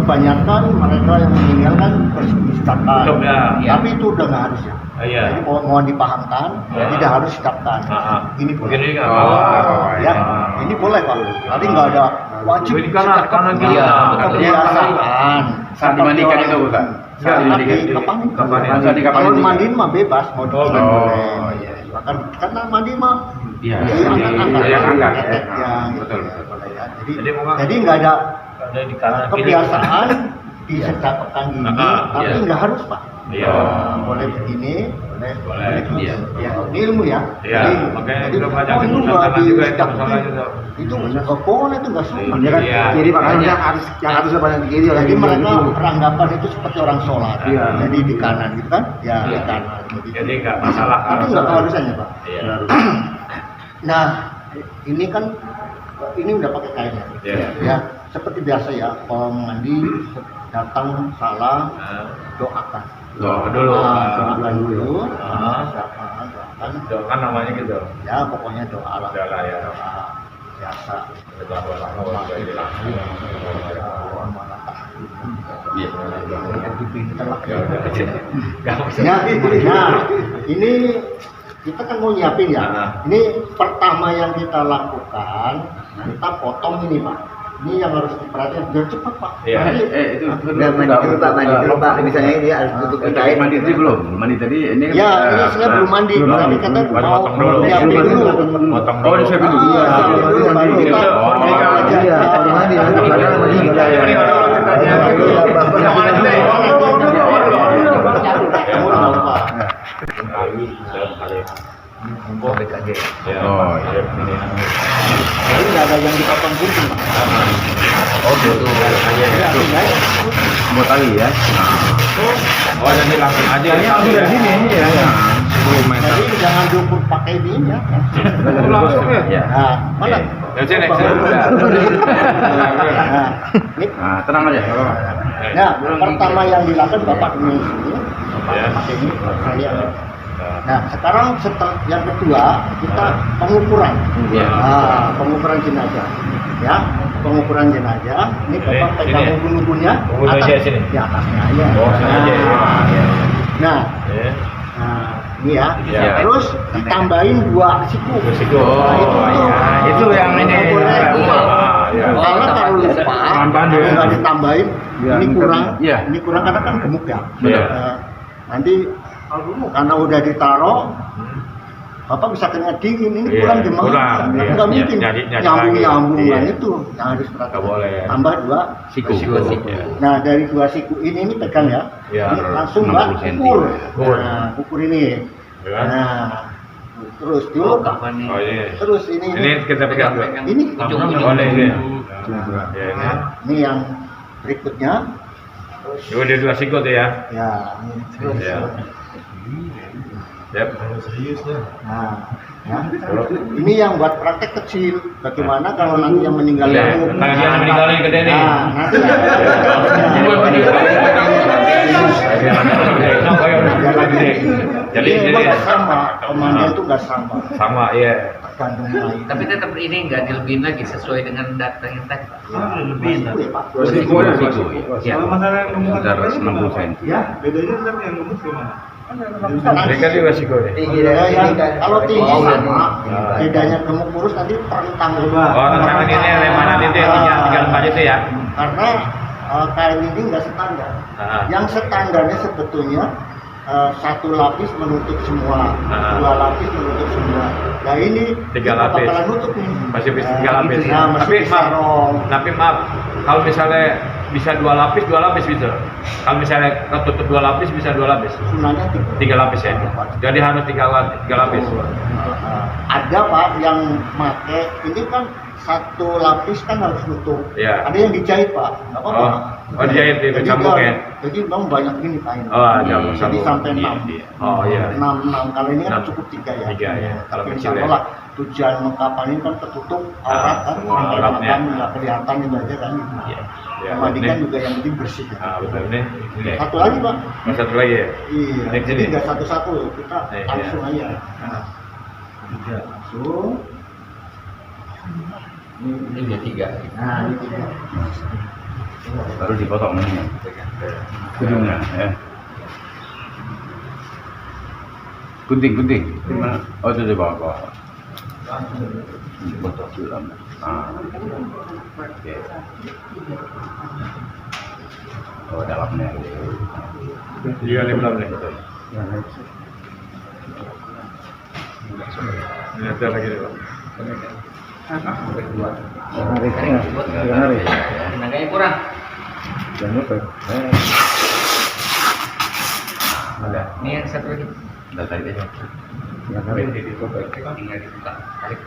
kebanyakan mereka yang meninggal kan bersedekah. Ya. Tapi itu udah nggak harus ya. Iya. Jadi mohon dipahamkan, tidak harus sedekah. Ini boleh. Begini kan? Ya, ini boleh Pak. Tapi nggak ada wajib Ini karena gini. kebiasaan. Saat dimandikan itu bukan? Saat dimandikan. Kapan? Kalau mandiin mah bebas, mau ditinggal boleh. Iya. Bahkan karena mandi mah Iya. angkat, Betul. Jadi nggak ada Ada di kanan kiri. kebiasaan disedekahkan gini, tapi nggak harus Pak. Iya. Boleh begini, boleh begini. Iya. Ya, ini ilmu ya. Iya, makanya jadi itu banyak itu ilmu nggak tantangan juga itu disedekahkan. masalahnya tuh. Itu nggak boleh, itu nggak sunnah. Iya kan? Iya. Jadi makanya yang harus banyak di kiri Jadi mereka beranggapan itu seperti orang sholat. Iya. Jadi di kanan gitu kan? Ya di kanan. Begitu. Jadi nggak masalah Itu kalau nggak keharusannya Pak. Iya. Nah, ini kan ini udah pakai kain ya. Iya. Ya, seperti biasa ya, kalau mandi datang salah doakan. Doa dulu. Doakan dulu. Doakan. Doakan namanya gitu. Ya, pokoknya doa lah. Doa lah ya. Doa biasa. Ya, nah, ini kita kan mau nyiapin ya. Ini pertama yang kita lakukan, kita potong ini Pak. Ini yang harus diperhatikan biar cepat Pak. Iya. Itu Udah mandi dulu Pak, misalnya ini harus tutup kain. mandi tadi belum? Mandi tadi ini kan. Ya, ini saya belum mandi, tapi kata Baru mau potong dulu. nyiapin dulu. Potong Oh, dulu. disiapin dulu. Iya, siapin dulu, baru kita aja. Iya, kalau mandi nanti padahal mandi enggak ya. Oh, iya. Jadi nggak ada yang dipotong gunting Pak. Oh, gitu. Mau tali ya? Oh, jadi langsung aja. Tali langsung dari sini ya. 10 meter. Jadi jangan diukur pakai ini ya. Langsung ya. Nah, mana? Dari sini. Nah, ini. Nah, tenang aja, enggak apa-apa. Nah, pertama yang dilakukan Bapak ini, Ya. pakai ini, saya. Nah, sekarang setelah yang kedua kita pengukuran. Ya. Nah, pengukuran jenazah. Ya, pengukuran jenazah. Ini Bapak pegang Ini. ubun-ubunnya. Ubun aja sini. Di atasnya aja. Oh, sini aja ya. Nah, Ya. nah, ini ya. Ya. Terus ditambahin 2 siku. Bersiko. Itu yang ini. Ya. Karena kalau lupa, Pandu. kalau nggak ditambahin, Ya, ini kurang. iya. Ini kurang karena kan gemuk ya. Iya. Nanti karena udah ditaro, Bapak bisa kena dingin. Ini Iya, kurang jemaah. kurang, iya. Nggak mungkin Nyari nyambung-nyambungan lagi. Iya. itu yang harus perhatikan. Nggak boleh. Tambah 2 Siku. Ya. Nah, dari 2 siku ini pegang ya. Iya. Ini langsung 60 Mbak cm. ukur. Ukur. Nah, ukur ini. Ya. Nah, terus dulu Oh, ini. terus ini Kita pegang dulu. ini Oh, ini. Ya, ini. ini yang berikutnya. Itu dia 2 siku tuh ya. Ya, ini terus. Ya. Yap. Nah, ya. Ini yang buat praktek kecil. Bagaimana kalau nanti yang meninggal Iya, gemuk? nanti yang meninggal ini gede nih. Nah, nanti Jadi nggak sama, pemandian itu nggak sama. sama ya. Tergantung lain. Tapi tetap ini nggak dilebihin lagi sesuai dengan data yang tadi Pak. Lebih ya, Pak. Siku ya, siku. Ya. Sekitar 60 cm. Ya, Bedanya ntar yang gemuk gimana? Ini kan juga siko ya. kalau tinggi sama, bedanya gemuk kurus nanti rentang. Oh, tangan ini lemana itu yang tinggal 4 itu ya. Karena kain ini nggak standar. Ah. Yang standarnya sebetulnya 1 lapis menutup semua, 2 lapis menutup semua. Nah ini 3 lapis. bakalan nutup nih. Masih bisa 3 lapis. Nah, masih Tapi bisa maaf, rong. kalau misalnya bisa 2 lapis bisa. Kalau misalnya ketutup 2 lapis bisa 2 lapis. Sunahnya 3 lapis ya. Jadi harus 3 lapis. Ada Pak yang make ini kan 1 lapis kan harus nutup. Iya. Ada yang dijahit Pak, nggak apa-apa. Oh, dijahit, Jadi dicambuk ya? Jadi memang banyak ini kain. Oh, ada Jadi sambung. sampai 6. Oh iya. 6 kalau ini kan 6. cukup 3 ya. 3 ya. Kalau Tapi kecil insya ya. Allah lah tujuan mengkapan ini kan tertutup aurat kan, semua sampai auratnya. makan nggak kelihatan itu aja kan. Iya. Ya, Memandikan ini. juga yang penting bersih. Ya. Ah, betul ini. Ini. Satu lagi Pak. Oh, satu lagi ya. Iya. Ini Jadi sini. nggak satu-satu, kita Iya. langsung aja. Nah, 3 langsung. Ini udah 3. Nah, ini 3. baru dipotong ini ujungnya ya. Gunting. Oh itu di bawah. Potong dalam. Oke. Oh dalamnya. Iya, di belakang nih. Ini ada lagi deh, Pak. Tenaganya kurang. Ini yang satu lagi. Udah tadi aja. Tinggal dibuka. Tarik.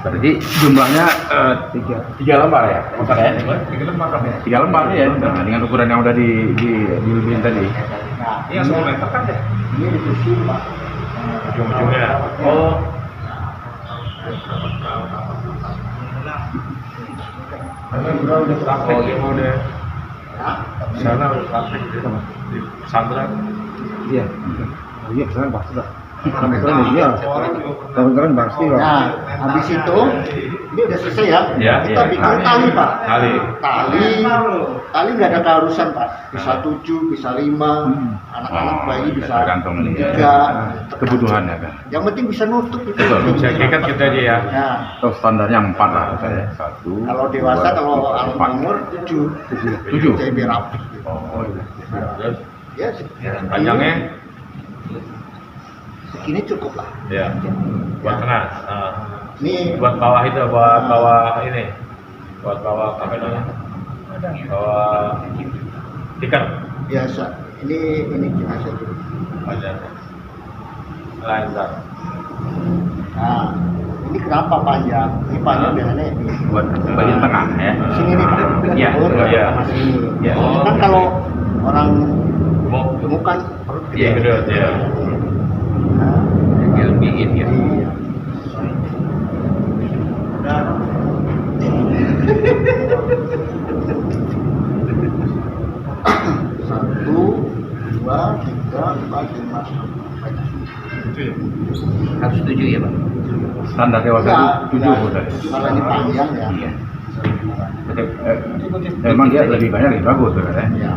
Berarti jumlahnya tiga lembar ya, maksudnya? Tiga lembar ya, nah, dengan ukuran yang udah dilebihin tadi. Nah, Ini yang 10 meter kan ya? ini disusun Pak. Ujung-ujungnya. Oh. Udah Oh, iya udah. Nah, Sana udah praktek di pesantren. Iya. Oh iya, pesantren pasti lah. Pesantren iya. Pesantren pasti lah. Nah, habis itu ini udah selesai ya. Ya, Kita ya. bikin tali Pak. Tali. Nggak ada keharusan Pak. Bisa 7, bisa 5. Anak-anak Oh, bayi bisa tergantung ini ya. 3. Kebutuhan ya kan. Yang penting bisa nutup itu. Betul. Saya ikat kita aja ya. Nah, Atau standarnya 4 lah saya. 1. kalau dewasa, kalau anak 4. umur 7. 7. Jadi biar rapi. Oh iya. Terus Ya, panjangnya segini cukup lah. ya buat tengah. Ini Buat bawah itu, buat bawah ini. Buat bawah apa namanya? Bawah tikar. biasa. Ini kita saja. Panjang. Lain dah. Nah, ini kenapa panjang? Ini panjang biasanya ini. Buat bagian tengah ya. Sini nih Pak. Iya, Perut iya. sama sini. Iya. Kan kalau orang Mau gemuk kan perut Iya, gede ya. Nah, Dilebihin ya. iya. Satu, 2, 3, 4, 5. Harus 7 ya, Pak. Standar dewasa itu 7 udah. Kalau ini panjang ya. Iya. Emang dia lebih banyak lebih bagus kan ya. Ya.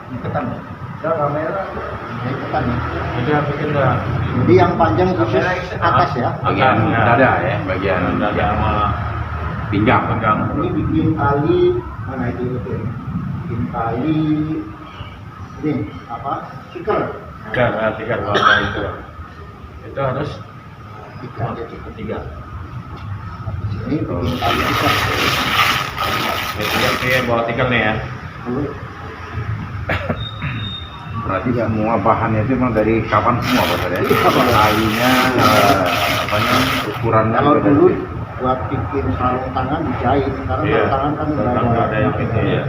Ini ketan ya? Ini ketan ya? Itu yang bikin dah. Jadi yang panjang khusus atas ya. Bagian dada ya, bagian Dada sama pinggang. pinggang. Ini bikin tali mana itu? Bikin tali ini apa? Stiker. Tikar warna itu. Itu harus Tiga aja cukup. 3. Ini bikin tali stiker. Ini bawa tikar nih ya. Berarti semua bahannya itu memang dari kapan semua Pak ya? Talinya, apanya, ukurannya. Kalau juga dulu dari- buat bikin sarung tangan dijahit, sekarang Iya. sarung tangan kan nggak Nggak ada yang itu ya.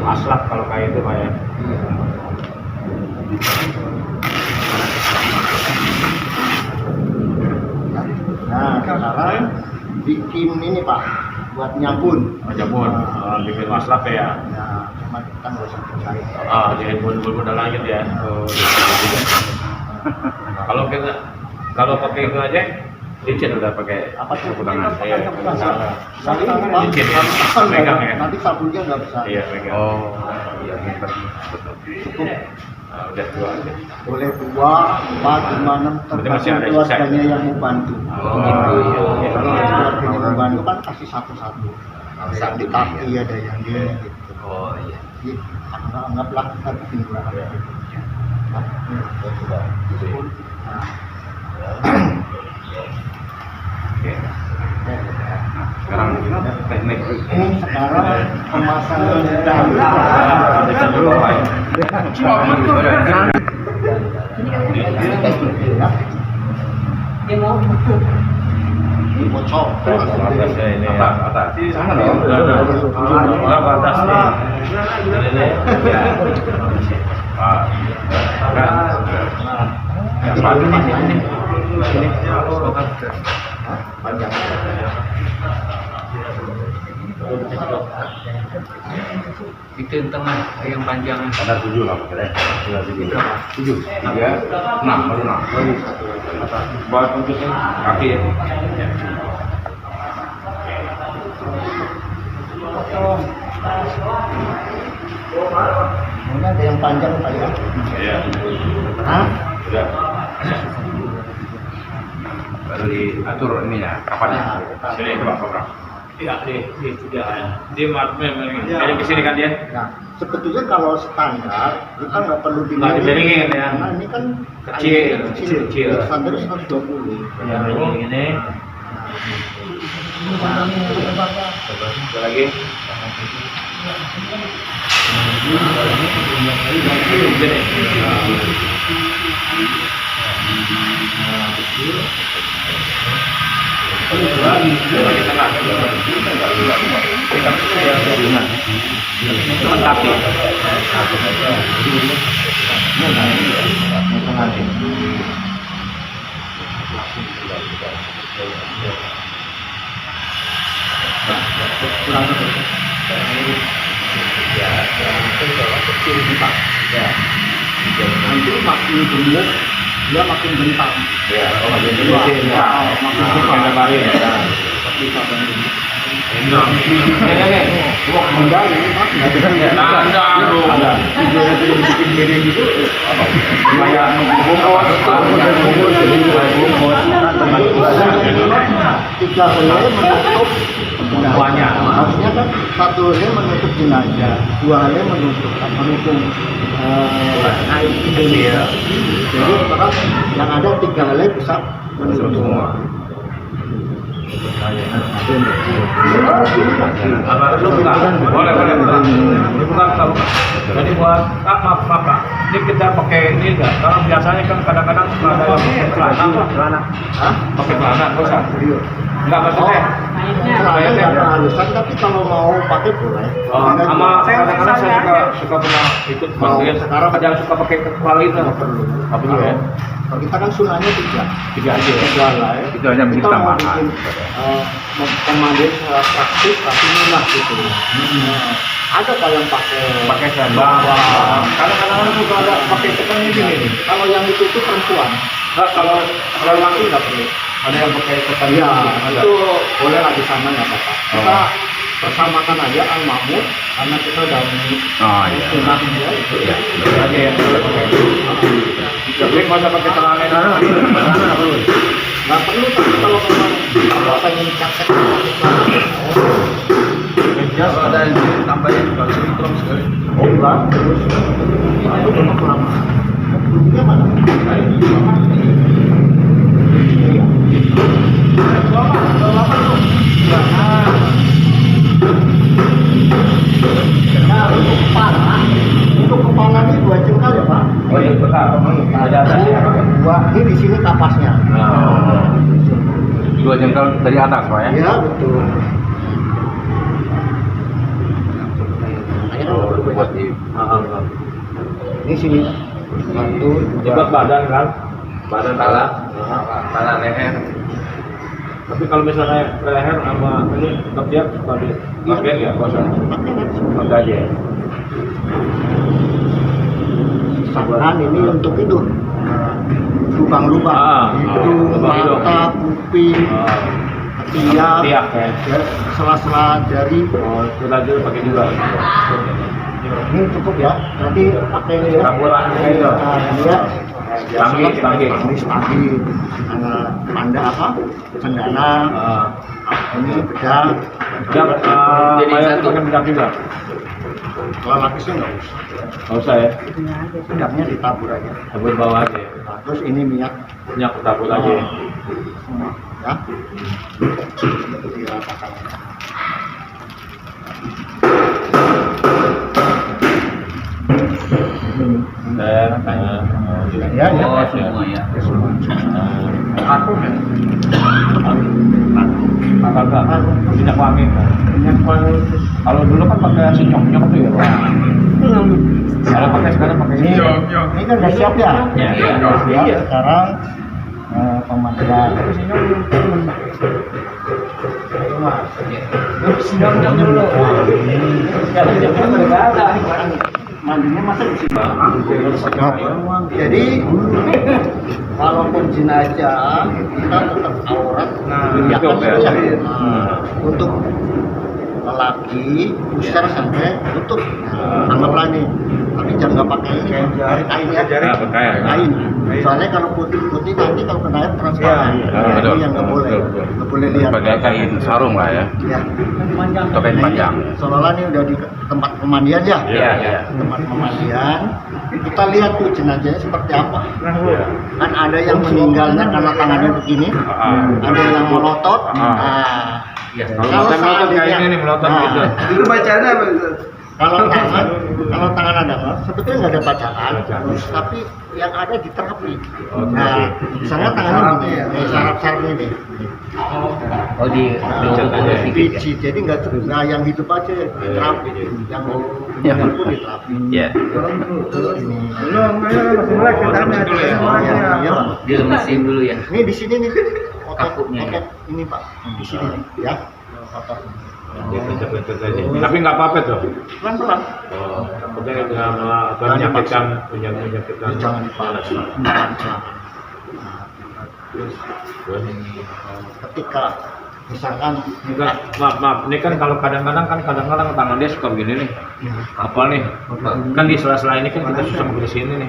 Aslak kalau kayak itu Pak ya. Nah, sekarang bikin ini Pak, buat nyabun. Jabun, bikin aslak ya. Nah, cuma kita nggak usah percaya. Jadi bun-bun udah langit ya. Kalau kita pakai itu aja, cincin udah pakai Apa tuh? sapu tangan. Iya. Saling Pak, Cincin ya. saling, Megang ya. nanti sabunnya nggak bisa. Iya, megang. Oh, iya betul. Cukup. Udah 2 aja. Boleh 2, 4, 5, 6 Berarti masih ada tergantung sisa. keluarganya yang mau bantu. Oh, gitu. Iya. Kalau keluarganya mau bantu kan kasih satu-satu. Ada yang di kaki, ada yang di gitu. Oh iya. Jadi, anggaplah kita bikin dua. Iya. Nah, Oke. Sekarang teknik. ini sekarang pemasangan dalam. Kita dulu Pak ya. Ini bocor. Atasnya ini ya. Atas. Sana dong. Berapa atas nih? Ini. Ah, Nah, Padu nih. panjang. Itu yang tengah, yang panjang. Ada 7 lah kira. Sudah 7. 7. 3, 6, baru 6. Buat untuknya kaki ya. Ini ada yang panjang Pak ya? Iya. Hah? Sudah. Baru diatur ininya, kapannya. Sini coba. Iya, di dia. Dia memang Ya. dari kesini kan dia. Nah, sebetulnya kalau standar kita nggak perlu Nggak dimiringin, ya. Karena ini kan Kecil. kecil. Standar 120. Ya, ini. Coba lagi. Nanti makin gemuk dia makin bentang. Ya, makin gambarin. Seperti saban ini. Wah, Kembali, Pak. bikin miring gitu. Kayak Tiga helai menutup banyak. harusnya kan satu helai menutup jenazah, dua helai menutup air Indonesia. Jadi sekarang yang ada tiga helai bisa menutup semua. Apa lu buka? Boleh. Ini buka. Jadi buat maaf Kak. Ini kita pakai ini enggak? Karena biasanya kan kadang-kadang ada yang pakai celana. Hah? Pakai celana enggak usah. Enggak maksudnya. Celana nggak keharusan, tapi kalau mau pakai boleh. Sama kadang-kadang saya suka pernah ikut bantuin. Sekarang Ada yang suka pakai kepala itu. Nggak perlu ya. Kalau kita kan sunahnya tiga. Tiga aja ya. Tiga helai. Itu hanya bikin Kita mau tambahan. bikin pemandian secara praktis tapi murah gitu. Ada Pak yang pakai Sembang. Kadang-kadang juga ada pakai tekannya gini nih. kalau yang itu perempuan. Nah, kalau laki nggak perlu. Ada yang pakai tekannya. Iya, Ada. itu boleh lah di sana nggak apa-apa. Kita persamakan aja al-mahmud karena kita udah Oh iya. sunah dia itu ya. Aja yang boleh pakai. Tapi nggak usah pakai celana. Nggak perlu tapi kalau memang pengen praktek Kalau ada yang tambahnya juga sintrom sekali. oh enggak terus itu memang lama. Belumnya mana? Iya. Nah, untuk kepala ini 2 jengkal ya Pak. Oh iya, besar. Ada atasnya. Ini di sini kapasnya. Dua jengkal dari atas, Pak ya? Ya betul. Buat di Ini sini. Satu, Juga badan kan. Badan Kepala, kepala leher. Tapi kalau misalnya leher sama ini tetap dia pakai ya, kosong. Pakai aja. Sabaran ini untuk itu. Lubang-lubang. Hidung, mata, kuping, ketiak, Tiak ya. ya, sela-sela jari. Oh, kita aja pakai juga. Ini cukup ya. Nanti pakai ini ya. Campuran gitu. Nah, dia Stanggi. ini stanggi. Panda apa? Cendana. Ini bedak. Dan Jadi mayat satu. pakai bedak juga. Kalau lapisnya nggak usah. Nggak usah ya. Bedaknya ditabur aja. Tabur bawah aja. Nah, terus ini minyak Minyak tabur aja. semua ya. Diratakan. Ya, Oh, semua ya. Aku Agak minyak wangi. minyak wangi. Kalau dulu kan pakai si nyok-nyok tuh ya, Pak. Kalau pakai sekarang pakai Ini, ini. ini kan udah siap ya? Iya, iya. Udah siap. Sekarang pemandian. Siang dulu. Mandinya masa di sini. Jadi walaupun jenazah kita tetap aurat. Ya kan itu ya. Untuk lelaki pusar sampai tutup. Anggaplah nih. Tapi jangan nggak pakai ini kain ya. Kain. Soalnya kalau putih-putih nanti kalau kena air transparan. Itu yang nggak boleh. Nggak boleh lihat. Pakai kain sarung lah ya. Ya. Atau kain panjang. Seolah-olah ini udah di tempat pemandian ya. Iya. Tempat pemandian. Kita lihat tuh jenazahnya seperti apa. Kan ada yang meninggalnya karena tangannya begini. Ada yang melotot. Ya, kalau melotot kayak ini nih melotot gitu. Itu bacanya apa? Kalau tangan ada nggak, sebetulnya nggak ada bacaan, tapi yang ada di terapi. Nah, misalnya tangannya begini, saraf-saraf ini. Oh di Biji, jadi nggak yang hidup aja terapi, yang pun di terapi. Iya. Ini. Belum, masih mulai ceritanya. Ya, Pak. dilemesin dulu ya. Ini di sini nih, Kakunya ya. ini Pak, di sini nih, ya. Otot. Tapi nggak apa-apa tuh. Pelan-pelan. Oh, takutnya nggak menyakitkan. Jangan dipaksa. Ketika misalkan Maaf, ini kan kalau kadang-kadang tangan dia suka begini nih. Apa nih? Kan di sela-sela ini kan kita susah ke sini nih.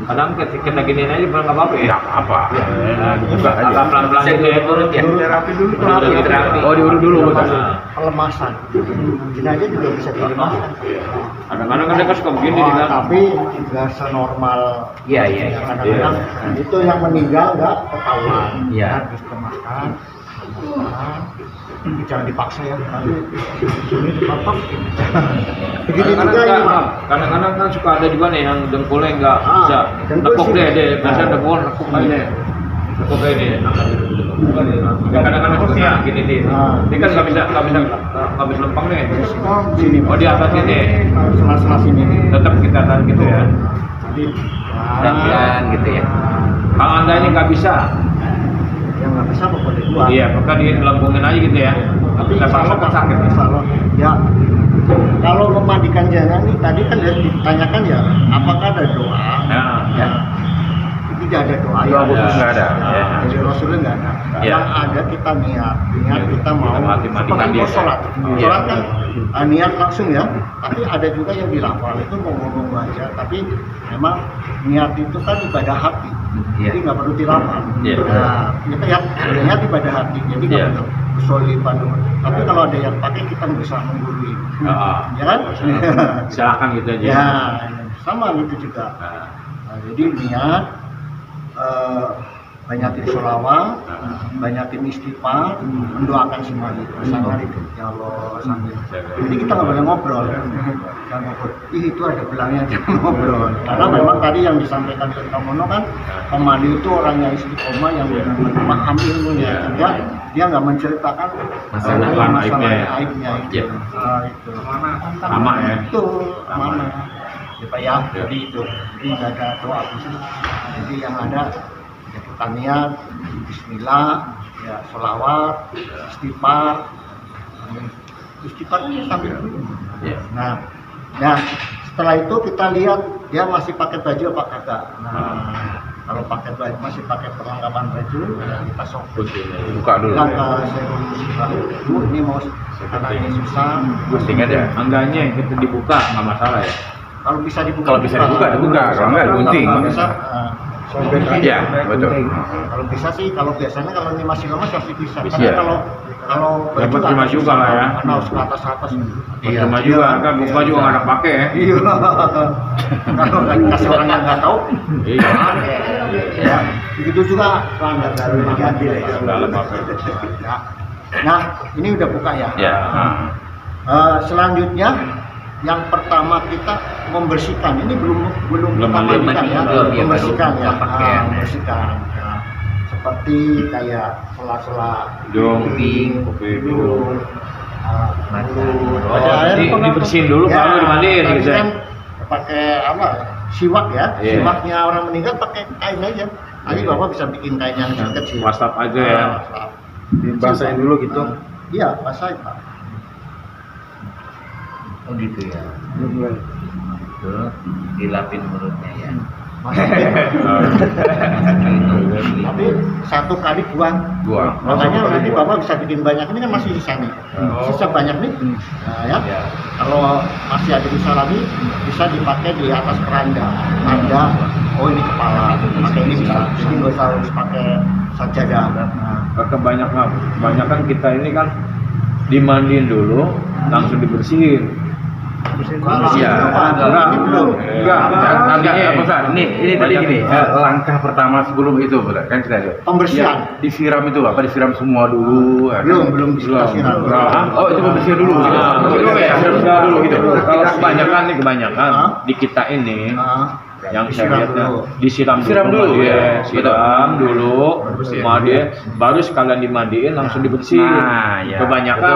Kadang kita giniin aja nggak apa-apa ya. Nggak apa-apa. Buka agak pelan-pelan gitu ya. Urut ya. Terapi dulu. Terapi. Oh, diurut dulu. pelemasan, jenazah juga bisa dilemaskan. Kadang-kadang kan dia kan suka begini Oh, kan. tapi nggak senormal. Iya iya. Kadang-kadang itu yang meninggal nggak ketahuan. Iya. Harus dilemaskan. Jangan dipaksa ya. Nanti ini dipapak. Begitu juga ini Pak. Kadang-kadang kan suka ada juga nih yang dengkulnya nggak bisa dengkul nekuk sini. deh, biasanya dengkul nekuk aja deh. Nekuk aja deh. Ya, kadang-kadang suka gini deh. Ini kan nggak bisa lempeng nih. Sini Oh di atas ini, sela-sela sini. tetap kita tahan gitu ya. Pelan gitu ya. Kalau anda ini nggak bisa, Yang nggak bisa apa boleh keluar. iya maka dilempungin aja gitu ya. Tapi Kita paksa kan sakit. kalau ya kalau memandikan jenazah ini tadi kan ditanyakan ya apakah ada doa? Ya. Tidak ada doa. Doa khusus nggak ada, ya. Jadi Rasulullah nggak ada. Ya. Yang ada kita niat kita mau Mati-matikan seperti dia. mau sholat. Ya. Sholat kan niat langsung ya. Tapi ada juga yang dilafal itu mau ngomong aja. Tapi memang niat itu kan ibadah hati. Iya. Jadi nggak perlu dilafal. Ya. Nah, kita ya niat ibadah hati. Jadi nggak Ya. perlu solipan. Tapi kalau ada yang pakai kita bisa menggurui. Ya kan? Silakan gitu aja. Ya, sama gitu juga. Nah, jadi niat banyakin sholawat, banyakin istighfar, mendoakan si mayit. Pasangan itu, ya Allah sambil. Jadi kita nggak boleh ngobrol. Jangan ngobrol. Ih, itu ada belangnya jangan ngobrol. Karena memang tadi yang disampaikan ke Kamono kan, pemandi itu orangnya istiqomah yang memahami ilmunya. Sehingga dia nggak menceritakan Masalah aibnya. aibnya itu. Itu. Sama ya. Itu mana? Ya Pak ya, jadi itu. Jadi nggak ada doa khusus. Jadi yang ada ya kita niat, Bismillah, ya sholawat, istighfar. Istighfar ini sambil dulu. Ya. Nah, setelah itu kita lihat dia masih pakai baju apa kagak. Nah, kalau pakai baju masih pakai perlengkapan baju, ya kita sobek. Buka dulu. Bilang ke Bu, ini mau karena ini susah. Gunting aja. Enggaknya kita dibuka nggak masalah ya. Kalau bisa dibuka. Kalau bisa dibuka. Kalau nggak gunting. Kalau bisa, sobek aja. Iya, betul. Kalau bisa sih, kalau biasanya kalau ini masih lama pasti bisa. Bisa. Tapi kalau Ya, percuma juga lah ya. Karena harus ke atas. Iya, cuma juga kan buka juga nggak ada pakai ya. Iya. Kalau nggak dikasih orang yang nggak tahu. Iya. Ya, begitu juga pelanggar baru diganti ya. Dalam apa? Nah, ini udah buka ya. Ya. Selanjutnya yang pertama kita membersihkan. Ini belum kita mandi. mandikan ya. Belum, ya, Membersihkan baru ya. pakaian. Membersihkan. Ya. Seperti kayak sela-sela Kuping. hidung, mulut. Oh, jadi dibersihin dulu baru dimandiin tadi gitu ya. kan pakai apa? Siwak ya. Iya. Siwaknya orang meninggal pakai kain aja. Nanti Bapak bisa bikin kain yang kecil. WhatsApp aja ya. Dibasahin dulu gitu. Iya, basahin Pak. Oh gitu ya. Belum mulai. Itu dilapin mulutnya ya. Tapi satu kali buang. Buang. Makanya nanti Bapak bisa bikin banyak, ini kan masih sisa nih. Sisa banyak nih. Nah, ya. Kalau masih ada sisa lagi, bisa dipakai di atas keranda. Keranda, oh ini kepala, pakai ini bisa. Jadi nggak usah harus pakai sajadah. Nah, Kebanyakan kita ini kan dimandiin dulu, langsung dibersihin. Iya, ini tadi gini, langkah pertama sebelum itu, kan kita lihat. Pembersihan. Ya, disiram itu apa? Disiram semua dulu. Belum disiram. Oh, itu pembersihan dulu. Disiram dulu gitu. Kalau kebanyakan di kita ini yang saya lihat disiram dulu ya, siram dulu, mandi, baru sekalian dimandiin langsung dibersihin. Nah, ya. Kebanyakan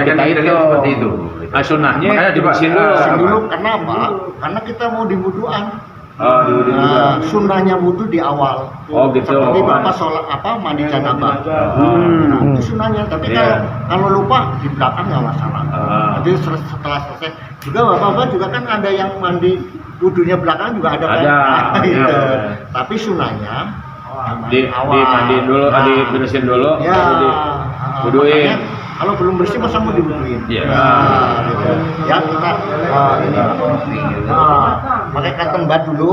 kita itu seperti itu. Sunnahnya Makanya dibersihin Bersihin dulu. dulu, kenapa? Karena kita mau di wuduan. Oh, dulu juga. Sunnahnya wudu di awal. Oh, gitu. Seperti Bapak sholat mandi janabah. Nah, itu sunnahnya. Tapi Iya. kalau lupa di belakang nggak masalah. Jadi setelah selesai juga Bapak juga kan ada yang mandi wudunya belakang juga ada kan. Ada, Gitu. iya. Tapi sunnahnya Dimandiin dulu, dibersihin dulu, Ya. baru diwuduin. Makanya kalau belum bersih masa mau diwuduin. Iya. Gitu. Ya kita ini pakai cotton bud dulu,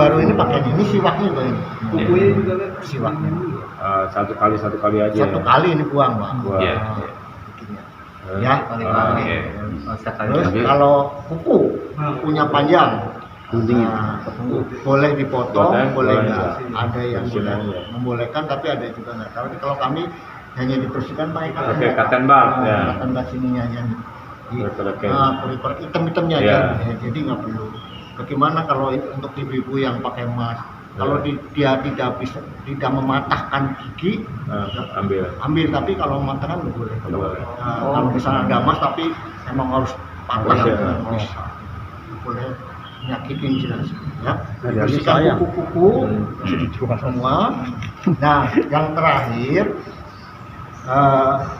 baru ini pakai ini siwaknya juga ini. Kukunya juga kan siwaknya. Satu kali aja. Satu kali ini buang, Pak. Iya. Bikinnya. Ya. Oke. Terus kalau kukunya panjang, boleh dipotong, boleh enggak. Ada yang membolehkan, tapi ada juga enggak. Kalau kami hanya dibersihkan pakai cotton bud, ya. Cotton bud sininya aja nih. Oke. Periper hitam-hitamnya aja. Ya, jadi nggak perlu. Bagaimana kalau untuk ibu-ibu yang pakai emas? Kalau dia tidak mematahkan gigi, ambil. Tapi kalau mematahkan nggak boleh. Kalau misalnya ada emas tapi emang harus patah, nggak bisa. Boleh nyakitin jelas. Ya, bersihkan kuku-kuku semua. Nah, yang terakhir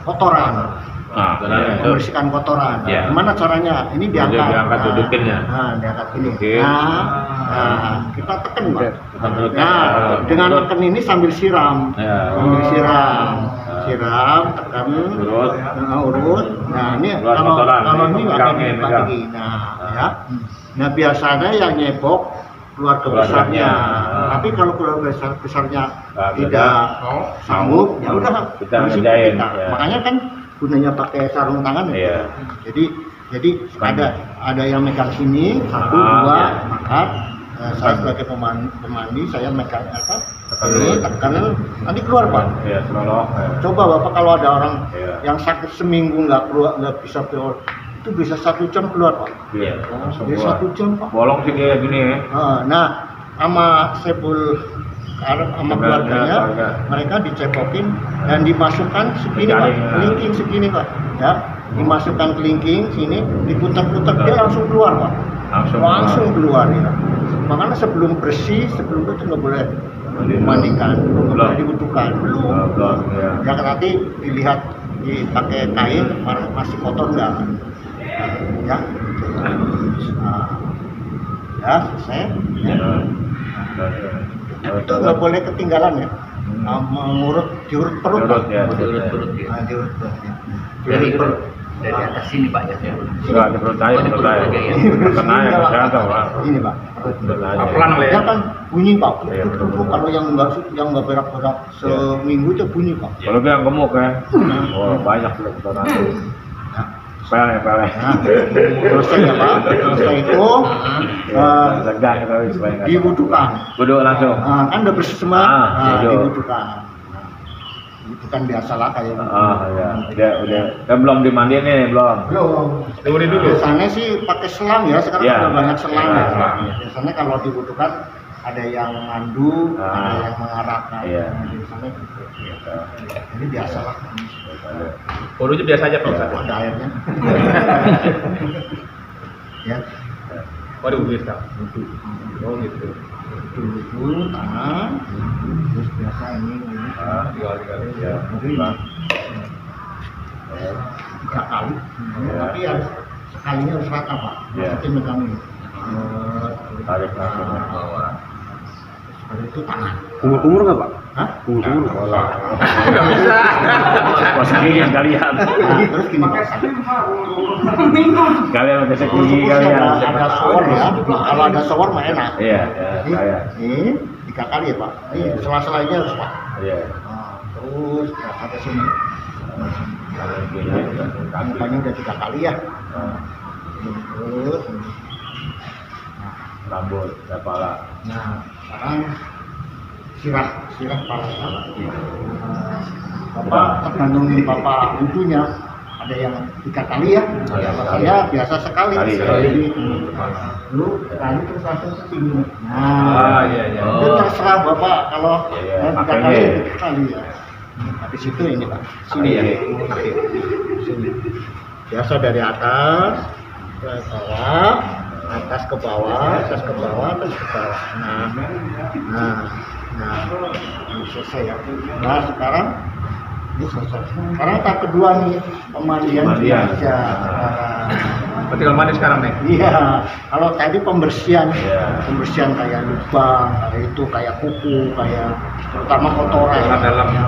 kotoran. Membersihkan kotoran. Ya. Gimana caranya? Ini diangkat. Diangkat dudukinnya. Nah, diangkat ini. Oke. Nah, kita tekan, Pak. tekan. Nah, dengan tekan ini sambil siram. Ya. Sambil siram. Siram, tekan, urut. Nah, ini Keluar kalau kotoran. ini ada Pegang, di pegang. lagi. Nah, ya. Nah, biasanya yang nyebok keluarga besarnya. Tapi kalau keluarga besarnya tidak sanggup, ya udah kita habis itu ngerjain, kita. ya. Makanya kan gunanya pakai sarung tangan ya. Iya. Jadi ada yang megang sini, satu, dua, angkat. Saya sebagai pemandi, saya megang ini, tekan, nanti keluar, Pak. Iya, selalu. Coba Bapak kalau ada orang Iya. yang sakit seminggu nggak bisa keluar, itu bisa 1 jam keluar, Pak. Iya. Jadi 1 jam, Pak. Bolong sih kayak gini ya. Nah, sama Saiful Arab sama keluarganya, mereka dicepokin dan dimasukkan segini, Pak, kelingking segini, Pak, ya, dimasukkan kelingking sini, diputar-putar, dia langsung keluar, Pak, langsung keluar ya. Makanya sebelum bersih, sebelum itu nggak boleh dimandikan, nggak boleh dibutuhkan, belum. Ya kan nanti dilihat dipakai kain masih kotor nggak, ya. Ya selesai. Itu nggak boleh ketinggalan ya, diurut perut, Pak. Diurut perut ya. Diurut perut ya. Dari atas sini Pak ya. Enggak, di perut saya, perut saya. Kena ya, saya tahu, Pak. Ini, Pak. Pelan lah ya. Ya kan bunyi, Pak. Iya, betul. Kalau yang nggak berak-berak seminggu itu bunyi, Pak. Kalau yang gemuk ya, banyak sudah kotoran. Peleh. Nah, selesai ya, Pak. Selesai itu Tegang kita supaya nggak. diwudukan. Wudhu langsung. Kan udah bersih semua, wudhu. diwudukan. Itu kan biasalah kayak gitu. Ya, udah. Dan belum dimandiin nih, belum. Belum. Biasanya sih pakai selang ya, sekarang Ya. udah banyak selang Ya. ya. Biasanya kalau dibutuhkan ada yang mandu, ada yang mengarahkan. Iya. Biasanya gitu. Jadi biasalah. Wudhunya biasa aja Pak. Ada airnya. Ya. Oh, diwudhu sekarang. Oh gitu. dulu tangan, terus biasa ini. Ya. Tiga kali, tapi harus sekalinya harus rata Pak. Ya. Ini kami. Tarik langsung. Seperti itu tangan. Kumur-kumur nggak Pak? Hah? Kumur-kumur. Nggak bisa. Posisi yang kalian. Terus gini Pak. Kalian udah Terus segini ya, kalian. ada shower ya. Kalau ada shower mah enak. Iya, ya, saya. Ini 3 kali ya Pak. Ini sela-selanya harus Pak. Iya. Nah, terus ya, sampai sini. Kalian punya kaki. Mukanya udah 3 kali ya. Nah, Terus. rambut, kepala. Nah, sekarang sirah kepala. Bapak tergantung Bapak tentunya. Ada yang 3 kali ya. Iya, Kalau sekali. saya biasa sekali. Sekali. Dulu sekali terus langsung ke sini. Ah, iya, iya. Itu terserah Bapak kalau Iya, 3 makanya. kali 3 kali ya. Habis itu ini Pak. Sini Iya. Akhir. Sini. Biasa dari atas ke bawah, atas ke bawah, atas ke bawah, atas ke bawah. Nah, ini selesai ya. Nah sekarang ini selesai. Sekarang tahap kedua nih pemandian Pemandian. aja. Berarti kalau mandi sekarang nih. Iya, kalau tadi pembersihan, Iya. pembersihan kayak lubang, kayak itu, kayak kuku, kayak terutama kotoran. Kotoran dalam. Ya.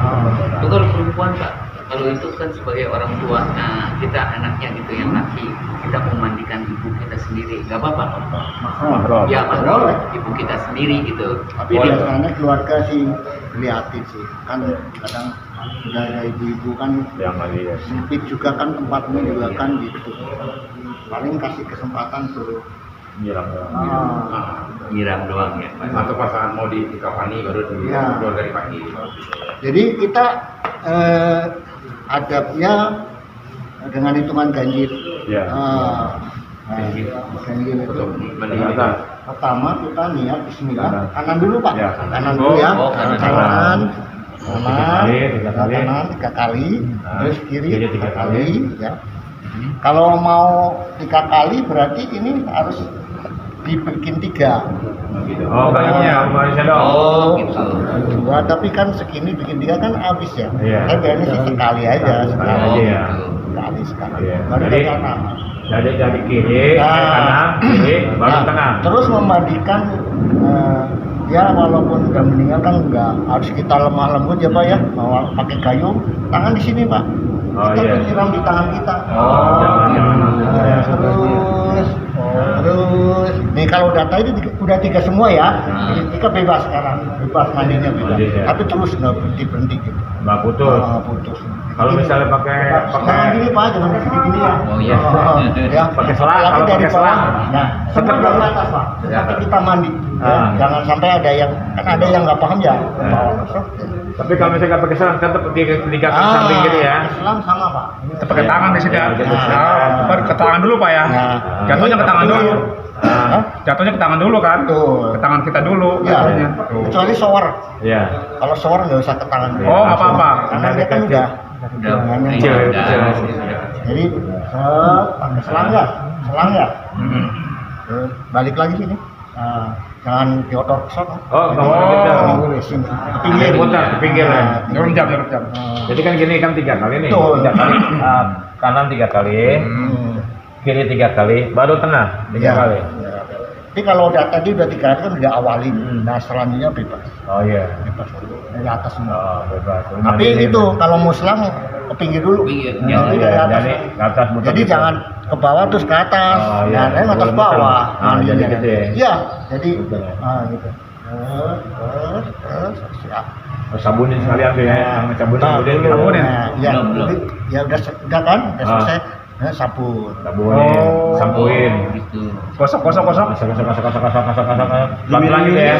Itu kalau perempuan Pak, kalau itu kan sebagai orang tua, nah kita anaknya gitu yang laki, kita memandikan ibu kita sendiri, nggak apa-apa Pak. Mahram. Ya Pak, Boleh. ibu kita sendiri gitu. Tapi Boleh. biasanya keluarga sih liatin sih, kan kadang udah ada ibu-ibu kan Yang mandi ya. sempit juga kan tempatnya juga kan gitu. Paling kasih kesempatan suruh. Nyiram. Nyiram doang ya Pak. Atau pasangan mau dikafani baru Iya. keluar dari pagi. Jadi kita adabnya dengan hitungan ganjil. Iya. Ganjil itu Ternyata. pertama kita niat Bismillah kanan dulu Pak, Ya. kanan dulu ya, Oh, kanan. kanan, Tiga kali. kanan 3 kali, Nah, terus kiri kiri 3 3 kali, ya. Kalau mau 3 kali berarti ini harus dibikin 3. Oh, kayaknya Malaysia dong. Oh gitu. Dua, tapi kan segini bikin 3 kan habis ya. Iya. Biasanya sih sekali aja, sekali aja ya. sekali sekali. Iya. Baru Jadi- ke kanan. Dari kiri, kanan, kiri, baru Nah, tengah. terus memandikan ya walaupun udah meninggal kan nggak harus kita lemah lembut ya Pak ya, mau pakai gayung, tangan di sini Pak. Oh, Kita iya. menyiram di tangan kita. Jangan. Terus nih kalau data ini udah 3 semua ya. Nah. Kita bebas sekarang, bebas mandinya bebas. Mandi, ya. Tapi terus nggak berhenti gitu. Nggak putus. Putus. Kalau misalnya pakai Jangan gini Pak, jangan gini ya. Oh, iya. Ya, Pakai selang, apalagi kalau dari pakai selang. bawah. Nah, semua dari atas Pak. Ya. Tapi kita mandi. Ya, Ah. jangan sampai ada yang kan ada yang nggak paham ya. Bawah terus. Tapi kalau misalnya nggak pakai selang, tetap di kaki samping gitu ya. Selang sama Pak. Kita pakai tangan di sini ya. Nah, Nah, baru ke tangan dulu Pak ya. Nah. Jatuhnya ke tangan dulu. Hah? Jatuhnya ke tangan dulu kan. Betul. Ke tangan kita dulu. Ya, jatuhnya. Tuh. kecuali shower. Iya. Kalau shower nggak usah ke tangan. Oh, nggak apa-apa. Karena dia kan udah. Udah tangannya kecil, udah- kecil. Jadi, pakai selang ya, selang ya. Terus balik lagi sini. Nah, jangan diotor ke sana. Oh, nggak boleh gitu. Nggak boleh sini. Ke pinggir. Putar ke pinggir ya. Nah, Jarum jam, jarum jam. Jadi kan gini kan 3 kali nih. Betul. 3 kali. Kanan 3 kali, kiri 3 kali, baru tengah 3 Ya. kali. Ya. Tapi kalau tadi udah 3 kali kan udah awalin. Nah selanjutnya bebas. Oh iya. Bebas dari atas semua. Oh, bebas. Tapi itu kalau mau selang ke pinggir dulu. Pinggir, Nah, jangan. jadi dari atas. Jadi ke atas muter Jadi gitu. jangan ke bawah terus ke atas. Oh, iya. Nah, atas Boleh bawah. muter. Ah, jadi gede. Iya, jadi Betul ya. gitu. Terus siap. Oh, sabunin sekalian tuh ya. Sama sabun Nah, kemudian dulu. kita sabunin. Nah, ya, Belum. ya udah kan, udah Ah. selesai. Nah, sabun. sabunin, Oh. sampuin. Gitu. Kosok. Kasar. Pelan-pelan gitu ya.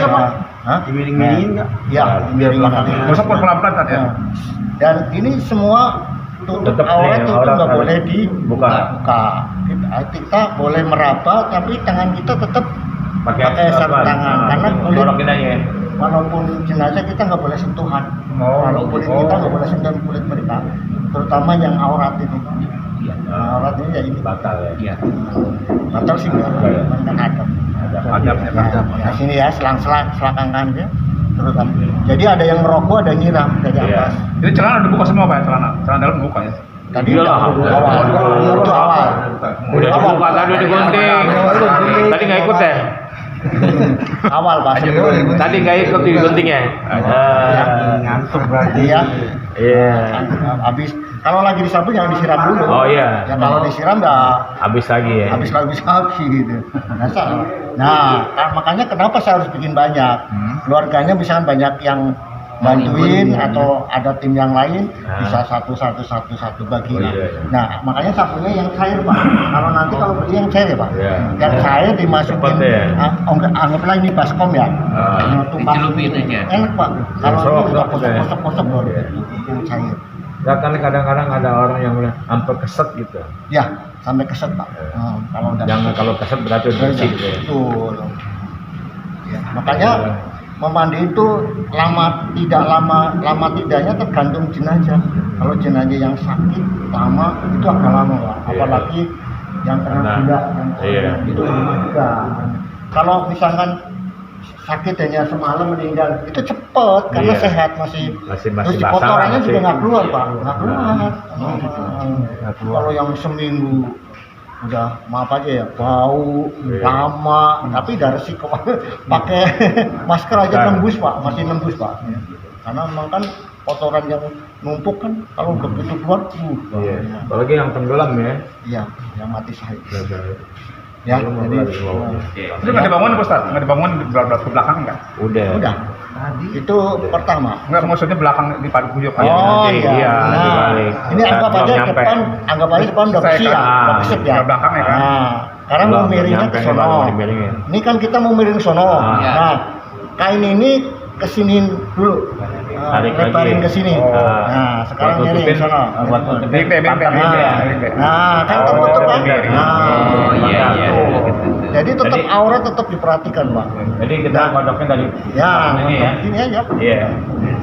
Hah? Dimiring-miringin nggak? Ya, biar miring belakang. nanti. Kosok pelan-pelan kan ya. Nah, dan ini semua tutup Tetep aurat nih, itu aurat nggak tadi. boleh dibuka. Kita boleh meraba, tapi tangan kita tetap pakai sarung tangan. Karena kulit, Dorokin aja ya. walaupun jenazah kita nggak boleh sentuhan. Oh, Kalau kulit oh. kita nggak boleh sentuhan kulit mereka, terutama yang aurat ini. Nah, aurat ini ya ini Batal ya. Iya. batal sih nggak, Iya. kan ada. Ada Nah, sini ya, selang-selang selangkangan ya. Terus jadi ada yang merokok, ada yang nyiram dari Iya. atas. Jadi celana udah buka semua Pak ya? Celana dalam buka ya? Tadi Iyalah. awal. Itu awal. Udah dibuka tadi digunting. Tadi nggak ikut ya? Awal Pak. Tadi nggak ikut digunting ya? Ngantuk berarti ya. Iya. Habis kalau lagi disapu jangan disiram dulu. Oh iya. Ya kalau disiram dah Habis lagi ya? habis gitu. Nah, makanya kenapa saya harus bikin banyak? Keluarganya misalkan banyak yang bantuin atau ada tim yang lain bisa satu bagi. Oh, iya. Nah, makanya sapunya yang cair Pak. Kalau nanti kalau beli yang cair ya Pak. Iya. Yang cair dimasukin. Cepet ya. Anggaplah ini baskom ya. Dicelupin aja. Enak Pak. Kalau Sok, ini udah sok, ya. kosong loh yang cair. Ya kan kadang-kadang ada orang yang bilang sampai keset gitu. Ya, sampai keset Pak. Kalau udah Jangan kalau keset berarti udah bersih gitu ya. Betul. Ya, makanya memandi itu lama tidaknya tergantung jenazah. Kalau jenazah yang sakit lama itu agak lama Pak. Iya. Apalagi yang kena Nah, gula iya. itu lama juga. Kalau misalkan sakit hanya semalam meninggal itu cepet karena Iya. sehat masih Masih terus di basah kotorannya lah, juga masih. nggak keluar Pak, nggak keluar. Nggak keluar. Kalau yang seminggu udah maaf aja ya bau Iya. lama tapi dari resiko pakai masker aja Kan. nembus Pak, masih nembus Pak. Karena memang kan kotoran yang numpuk kan kalau begitu keluar Iya. Apalagi yang tenggelam ya. iya yang mati syahid ya. Jadi Itu nggak dibangun Pak Ustadz? Nggak dibangun di belakang nggak? Udah. itu pertama. Nggak, maksudnya belakang di padu guyuk aja. Oh nanti, iya. iya, Nah, dibalik. ini anggap Belum aja nyampe. depan, anggap aja depan udah Saya bersih ya, kan, udah kesep ya. udah belakang ya kan? Nah, sekarang Belum mau miringnya nyampe ke nih, sono. baru mau dimiringin. Ini kan kita mau miring sono. Ah. Nah, kain ini kesiniin dulu. Tarik Lebarin lagi. ke sini. Oh. Nah, sekarang Buat miring tutupin, sono. buat tutupin Bimpe, pantat. Nah, kan tertutup kan? miring. Nah, Oh iya iya. jadi tetap Jadi- aura tetap diperhatikan, Pak. Jadi kita kodoknya dari Ya, ini ya. ini aja. Iya.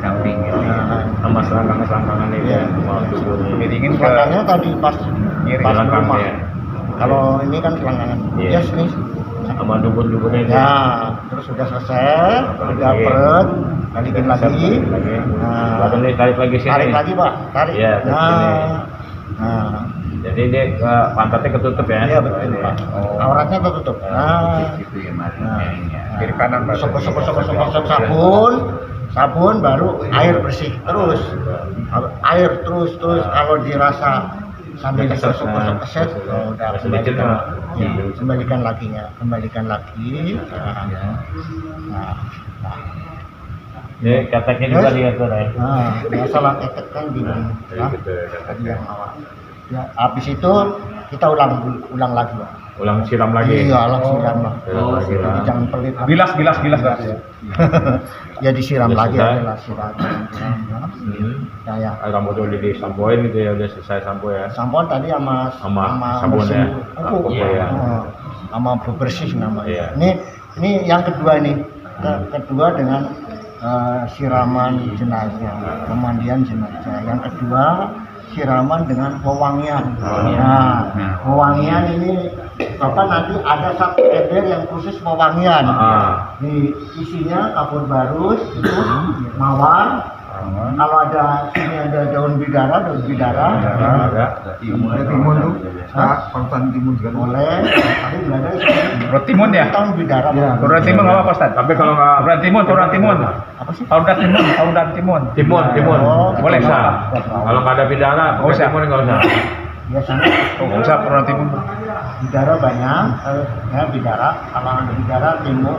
Samping gitu. Nah, Sama selangkangan ini Iya. ya. Mau tidur. Miringin ke selangkangannya tadi pas pas Selangkang rumah. ya. Kalau ini kan selangkangan. Iya. Ya sini. Sama dubur-duburnya itu. Ya, terus sudah selesai, udah peret, balikin lagi. Nah, Baru nih tarik lagi sini. tarik lagi Pak, tarik. Iya, tarik sini. Nah, Jadi dia pantatnya ketutup ya. iya betul Ini. Pak. Auratnya tertutup. Nah, Gitu ya miringnya. kiri kanan Pak. Sok sabun baru air bersih terus. Air terus kalau dirasa sambil Keset, digosok-gosok keset, udah sedikit kembalikan. mah. Ya, kembalikan lagi. Nah, Ini keteknya juga lihat tuh, Ray. nah, masalah ketek kan gini, ya, tadi yang awal. Ya, habis itu kita ulang lagi, Pak. Ulang siram lagi. Iya, langsung siram lah. Siram lagi Jadi lah. jangan pelit. Pak. Gilas Pak. Ya disiram Udah lagi selesai. aja lah, siram. Ya, ya. Rambut udah disampoin gitu ya, udah selesai sampo ya. Sampoan tadi sama sabun ya. kuku. Kuku ya. Sama bebersih namanya. Iya. Ini yang kedua nih. Kedua dengan siraman jenazah, pemandian jenazah. Yang kedua siraman dengan wewangian. Nah, wewangian ini Bapak nanti ada satu ember yang khusus wewangian. Nih isinya kapur barus itu mawar. Kalau ada sini ada daun bidara. Ada. Timun tuh, parutan timun juga. Boleh. Tapi nggak ada sini. Roti timun ya? Daun bidara. Powder timun nggak apa Pak Ustadz? Tapi kalau nggak Powder timun. Apa sih? Powder timun. timun. Oh, boleh, Nggak usah. nggak apa-apa. Kalau nggak ada bidara, Nggak usah. timun nggak usah. Biasanya Nggak usah powder timun. bidara banyak, ya bidara. Kalau ada bidara timun,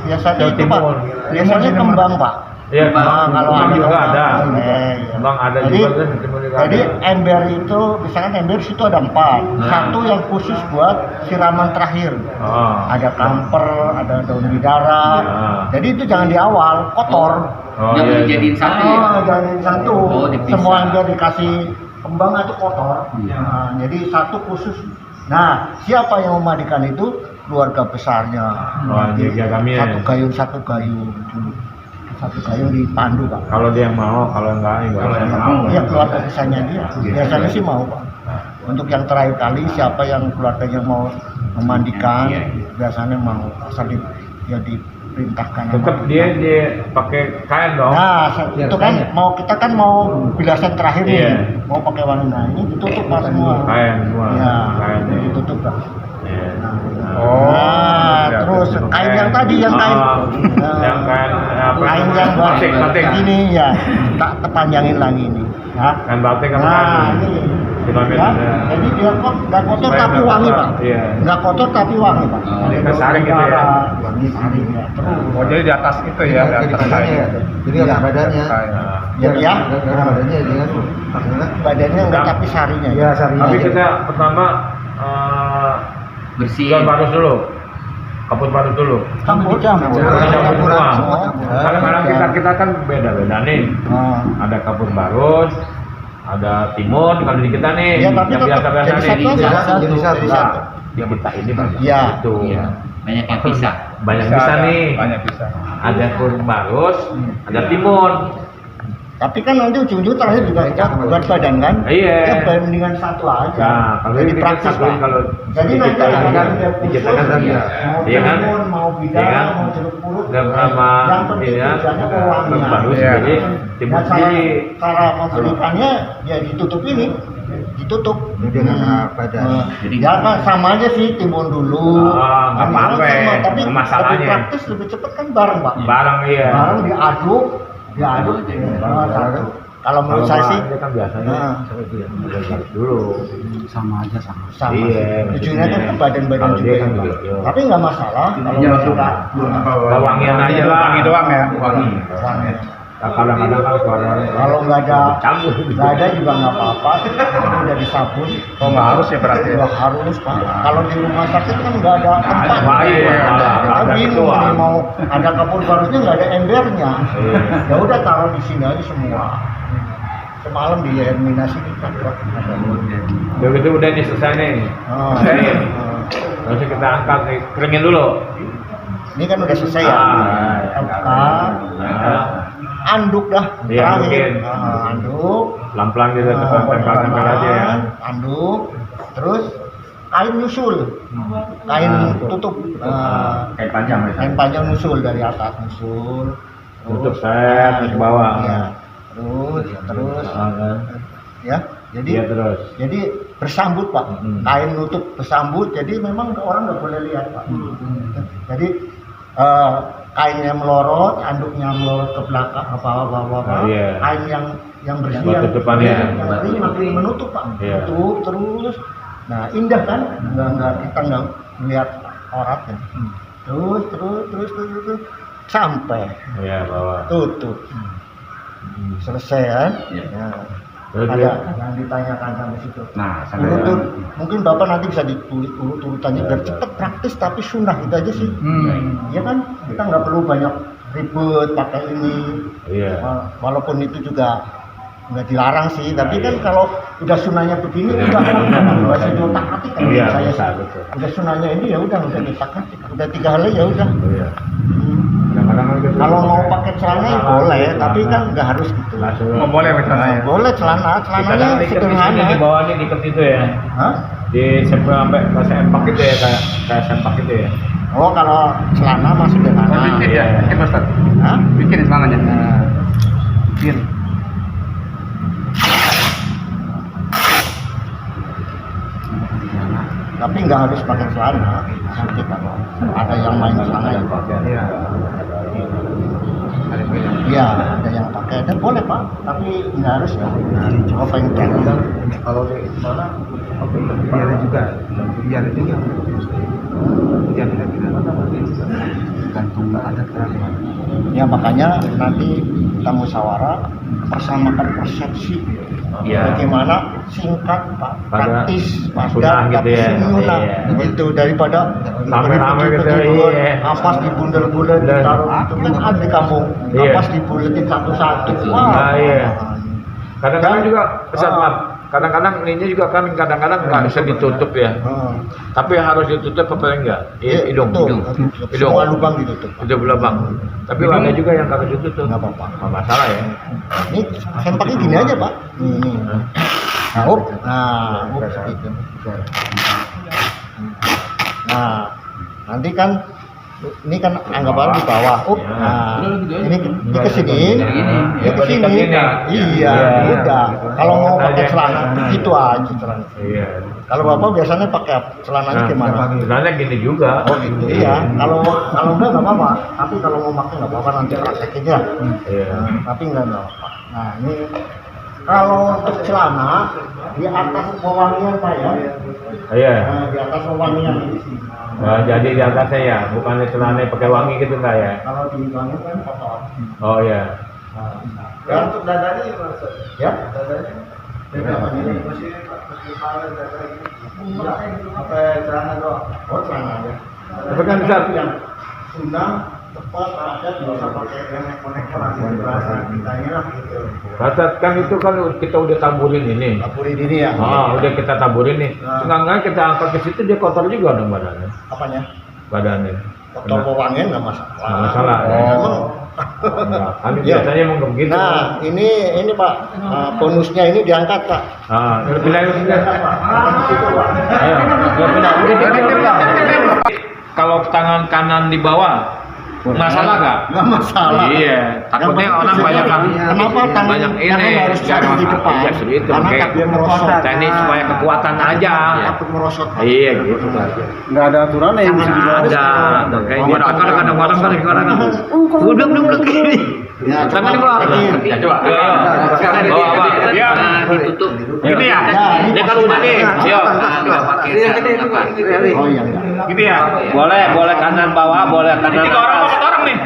biasanya Daun itu Pak. timun. Biasanya Timun, kembang Pak. Iya, Nah, kalau kembang juga kembang, ada. iya. Kembang ada Jadi- juga kan, timun juga Jadi ada. ember itu, misalkan ember situ ada 4. Nah. Satu yang khusus buat siraman terakhir. Oh. Ada kamper, ada daun bidara. Nah. Jadi itu jangan di awal, kotor. Oh, Nggak iya, boleh iya. jadiin satu ya. Jangan satu. Oh, dipisah. Semua ember dikasih kembang itu kotor. Nah, jadi satu khusus. Nah, siapa yang memandikan itu? Keluarga besarnya. Oh, diagamnya. Satu gayung dulu. Satu gayung dipandu Pak. Kalau dia mau, kalau enggak, Iya, keluarga besarnya dia. Biasanya sih mau Pak. Untuk yang terakhir kali siapa yang keluarganya mau memandikan, biasanya mau asal ya diperintahkan. Tetap dia pakai kain dong. Nah, itu kan kita kan mau bilasan terakhir nih, Iya. mau pakai wangi. Nah, ini ditutup Pak semua. Kain semua. Ya, Kain. ditutup Pak. Iya. Nah, ya, terus betul. kain yang tadi yang kain. Yang kain apa? Kain yang batik. ini ya, tak panjangin lagi ini. Ya. Kain batik apa Nah, kain? ini. Dimasukin Ya, ada. jadi dia kok nggak kotor Supaya tapi nggak wangi kotor. Pak. Iya. Nggak kotor tapi wangi Pak. Ini kan saring gitu ya. Wangi saring ya. Terus. Oh jadi di atas itu ya, di Jadi atas badannya ya. kain. Jadi ada badannya. Kain. Nah, Ya, ya. Karena badannya dia kan maksudnya Badannya enggak Nah. tapi sarinya. ya sarinya. tapi aja. kita pertama Bersih. jual barus dulu. Kaput barus dulu. Campur. Campur semua. Ya. Kadang-kadang kita kan beda-beda nih. Ah. Ada kapur barus, ada timun kalau di kita nih. Ya, tapi yang tetap biasa-biasa jadi nih. satu aja. Jadi satu. Nah, di kita ini banyak Ya. itu. Iya. Banyak yang pisah. Banyak bisa nih. Banyak bisa. Ada kapur barus, ada timun. Tapi kan nanti ujung-ujung terakhir juga buat badan kan? Iya. Ya bandingan satu aja. Nah, kalau jadi ini kan praktis satu Pak. kalau Jadi di nanti kita ada kan dia di kita kan khusus, iya. mau Iya kan? timun, mau Iya bidang, kan? mau jeruk purut. Dan sama yang penting ini ya, tujuannya ada pewangian. bagus Iya. jadi timun Nah, sendiri. cara memberikannya ya ditutup ini, ditutup. Jadi kena badan. Jadi Ya kan sama aja sih timun dulu. Ah, nggak Kan apa-apa. sama, tapi Masalahnya. lebih praktis lebih cepat kan bareng Pak. Barang iya. Bareng diaduk. Bareng Satu. Kalau menurut saya sih dia kan biasanya nah, bareng dulu. sama. Iya, Tujuannya kan ke badan-badan kalau juga dia ya, kan Pak. juga, iya. Tapi nggak masalah kalau kita Wangian aja lah. Wangi doang ya. Wangi. Nah, kadang-kadang kan kalau nggak ada campur. nggak ada juga nggak apa-apa. Udah disabun. Oh nggak harus ya berarti. Nggak harus Pak. Kalau di rumah sakit kan nggak ada tempat. Wah, iya, Nah, ada bingung ketua. nih, mau ada kapur barusnya nggak ada embernya. Iya. Ya udah taruh di sini aja semua. Semalam dieliminasi kita. Ya gitu udah ini selesai nih. Oh. Selesai. Oh. Langsung kita angkat nih, keringin dulu. Ini kan udah selesai ya. Nah, Anduk dah Iya, terakhir. andukin. Anduk. pelan-pelan gitu, tempel-tempel aja ya. Anduk. Terus kain nyusul. Kain tutup. Kayak panjang Kain panjang nyusul dari atas nyusul. Tutup set ke bawah. Iya. Terus. Ya. Jadi Iya terus. Jadi bersambut Pak, Hmm. kain nutup bersambut, jadi memang orang nggak boleh lihat Pak. Jadi kainnya melorot, anduknya melorot ke belakang, apa, Iya. kain yang bersih, Buat tutupannya. yang kering makin menutup Pak, Iya. tutup terus. Nah indah kan, kita nggak melihat auratnya. Terus sampai Iya bawah. tutup, selesai kan? Iya. Ya. Terus Ada dia yang ditanyakan sampai situ. Nah, sampai Urut, mungkin Bapak nanti bisa ditulis urut-urutannya biar cepet praktis tapi sunnah itu aja sih. Iya kan? Kita nggak perlu banyak ribet pakai ini. iya. Walaupun itu juga nggak dilarang sih, tapi kan kalau udah sunahnya begini udah masih otak atik kan Iya, saya bisa, sih. betul. Udah sunahnya ini ya udah otak atik. Udah 3 hari ya udah. Iya. Kadang-kadang kan gitu. Kalau mau pakai celana ya boleh, tapi kan nggak harus gitu. Langsung. Oh boleh misalnya ya. Boleh celananya Di sederhana. di bawah ini diikat itu ya. Hah? Di sampai sempak gitu ya, kayak sempak gitu ya. Oh kalau celana masih Oh sederhana. bikin ya, bikin Pak Ustaz. Hah? Bikin celananya. Bikin. Tapi nggak harus pakai celana. Nanti kalau ada yang main celana ya. Iya. Iya, ada yang pakai. Dan boleh Pak, tapi nggak harus ya. Coba pengen tahu. Kalau di sana biar juga. Biar gantung adat kerajaan. Ya makanya nanti kita musyawarah persamakan persepsi. Iya. Bagaimana singkat Pak, Pada praktis, sunnah padat, gitu tapi ya. sunnah. Iya. Begitu daripada Rame-rame gitu, beribut-ibut, iya. ampas dibundel-bundel Dan- ditaruh itu kan ada di kampung. Iya. Ampas dibuletin satu-satu. Nah, iya. Kadang-kadang juga Ustaz, Ah. maaf. Kadang-kadang ininya juga kan kadang-kadang nggak bisa ditutup ya. Tapi harus ditutup apa enggak? Hidung. Hidung. Hidung. Semua lubang ditutup. Itu lubang. Tapi ada juga yang kagak ditutup. Nggak apa-apa. Nggak masalah ya. Ini sempaknya gini aja Pak. Ini. Nah, up. Nah, up. Gitu. Nah, Nanti kan ini kan anggapan di bawah. Nah, ini ke sini, ya ke sini. Iya, udah. Kalau mau pakai celana itu aja celana. Iya. Kalau Bapak biasanya pakai celananya gimana? Sebenarnya gini juga. Oh gitu. Iya. Kalau enggak apa-apa. Tapi kalau mau pakai nggak apa-apa nanti praktekin ya. Iya. Tapi enggak apa-apa. Nah, ini kalau untuk celana di atas wewangian Pak ya. Iya. Nah, di atas wewangian ini. Nah, jadi di atasnya ya, bukannya celana pakai wangi gitu enggak ya? Kalau di wangi kan kotor. Oh iya. Ya untuk dadanya gimana? Ya, dadanya. Dadanya masih kepala dada ini. Pakai celana doang. Oh, celana ya. Tapi kan bisa yang sunnah tepat ada nggak usah pakai konek-konek lagi berasa kitanya lah gitu. Rasa kan itu kan kita udah taburin ini. Taburin ini ya. Udah kita taburin nih. Enggak kita angkat ke situ dia kotor juga dong badannya. Apanya? Badannya. Kotor wewangian nggak masalah. Nggak masalah. Emang Kami Ya. biasanya emang begitu. Nah, ini Pak, bonusnya ini diangkat Pak. Lebih lagi sudah. Ayo, kalau tangan kanan di bawah, masalah nggak? Nggak masalah. Iya, takutnya Yang orang penting banyak kan. kenapa tangan banyak ini tangan harus cari di depan? Iya, sudah itu. Karena Kayak takut merosot. teknik supaya kekuatan aja. Takut merosot. Pak. Iya, gitu. Nggak ada aturan yang bisa Nggak ada. Kayak dia kadang-kadang orang udah gini. Ya, Tangan di coba. bawah. Ya, coba. Bawa apa? Ya. Ditutup. Gitu ya. Ini kan rumah nih. Yo. Pakai sarung apa? Oh iya. Gitu ya. Boleh kanan bawah, boleh kanan. Tiga orang apa orang nih?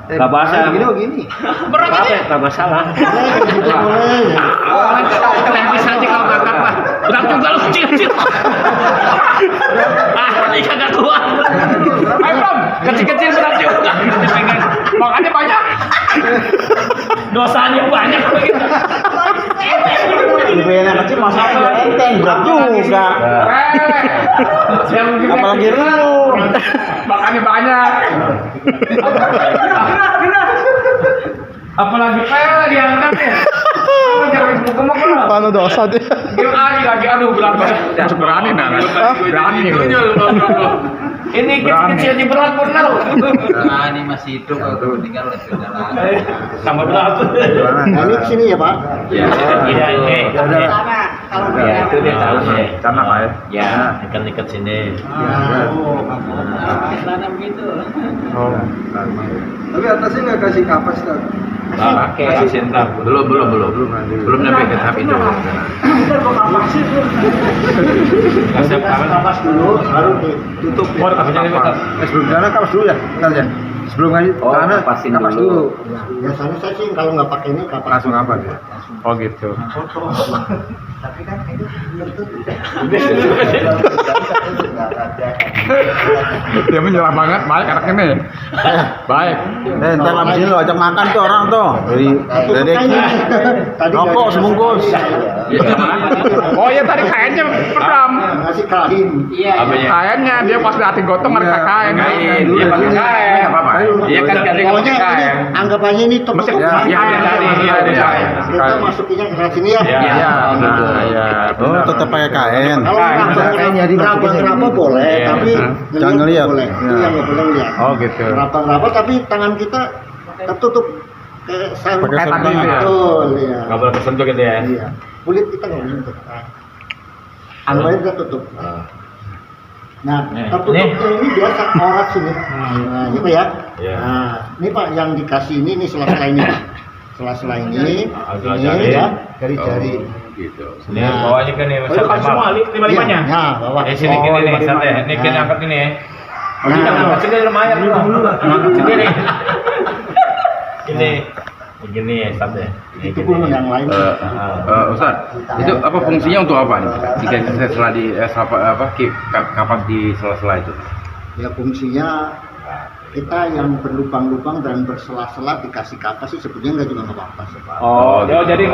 Gak bahasa. Gini. Berat aja. Gak masalah. Gitu boleh. Teknis aja kalau ngangkat mah. Berat juga lu kecil-kecil. Ini kagak kuat. Ayo Bram, kecil-kecil berat juga. Makanya banyak. Dosanya banyak begitu. Lebih enak kecil masalahnya enteng berat juga. Apalagi lu. Makanya banyak. Apalagi diangkat ya. Panu dosa dia. Dia lagi aduh berat banget. Masuk berani nah. Berani ini kecil-kecil di berat pun tahu. Ini masih hidup kalau tinggal jalan. Tambah berat. Nah, ini sini ya Pak. Iya, ini. Kalau Ya, itu dia tahu ya. Karena Pak ya. Ya, ikan-ikan sini. Celana begitu. Tapi atasnya nggak kasih kapas kan? Pakai sentar. Belum nyampe ke tahap itu. Kasih kapas dulu, baru ditutup. Oh, kasihnya ini betul. Sebelum sana kapas dulu ya, ntar ya. Sebelum ngaji sana kapasin kapas dulu. dulu. Biasanya saya sih kalau nggak pakai ini kapas. Langsung apa ya? Oh gitu. Tapi kan itu belum tentu. Dia menyerah banget, baik anak ini. Baik. Ntar abis ini lo ajak makan tuh orang tuh. Dari Tadi rokok sebungkus. Oh iya tadi kayaknya Bram. ngasih kain. Kayaknya dia pas liatin gotong ada kain. Dia pakai kain. Apa-apa. Iya kan ganti Pokoknya pakai kain. ini anggap aja ini tepuk. Iya, Kita masukinnya ke sini ya. Iya, gitu. Oh tetap pakai kain. Kalau ngeraba boleh, Iya. tapi Jangan ngeliat. boleh. Iya. Itu yang nggak boleh lihat. Oh gitu. Ngeraba tapi tangan kita tertutup kayak sarung. Pakai sarung tangan. Betul, ya. Nggak boleh kesentuh gitu ya. Iya. Kulit kita nggak boleh tutup. Anggapnya kita tutup. Nah, tertutupnya ini biasa aurat sini. Nah, gitu ya. Iya. Nah, ini Pak yang dikasih ini sela-sela ini. Sela-sela ini, sela-sela ini jari. ya, dari jari. Gitu. Ini bawahnya kan nih, semua lima-limanya. Iya, nah, bawah. Sini gini nih, sate. Ini kan angkat ini ya. Kita angkat sendiri lumayan dulu. Angkat sendiri. Ini begini ya sate. Itu pun yang lain. Ustaz, itu apa fungsinya untuk apa nih? Jika setelah di kapas di sela-sela itu? Ya fungsinya kita yang berlubang-lubang dan bersela-sela dikasih kapas sih sebetulnya nggak juga nggak apa-apa sih Pak. Oh, jadi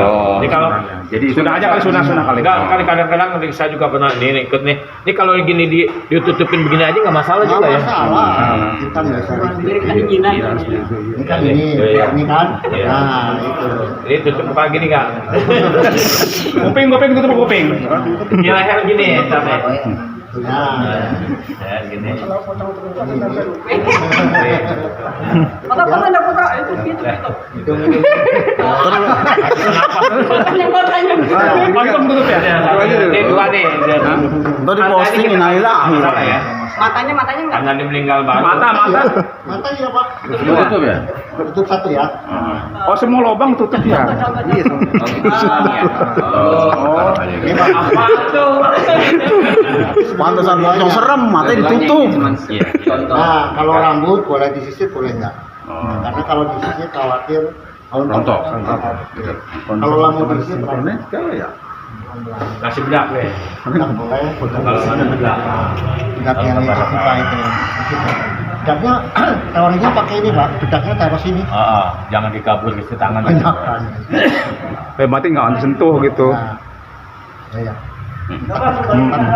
kalau jadi sudah aja kali sunah kali. Kali kadang-kadang saya juga pernah ini ikut nih. Ini kalau gini ditutupin begini aja nggak masalah Nggak juga ya. masalah. Kita nggak usah ribet. Ini kan ini Iya. kan. Iya. Nah itu. Ini tutup kayak gini nggak? Kuping tutup kuping. Di leher gini sampai. Nah, Ya, gini. Mata-mata enggak putra itu gitu. Pantun tutup ya? Ini dua nih. Tadi posting Naila. Ya. Matanya enggak. Karena dia meninggal baru. Mata. mata ya Pak. Tutup ya? Tutup satu ya. Oh, semua lubang tutup ya. Iya. Oh. Apa tuh? Pantesan yang serem, matanya ditutup. Nah, kalau rambut boleh disisir boleh enggak? Karena kalau disisir khawatir Rontok. Kalau lampu disisir boleh. Kasih bedak deh. Enggak boleh. Kalau ada bedak. Bedak yang terbuka itu. Bedaknya teorinya pakai ini Pak. Bedaknya taruh sini. Jangan dikabur ke tangan. Banyakan. Mati nggak disentuh gitu. Nah, ya.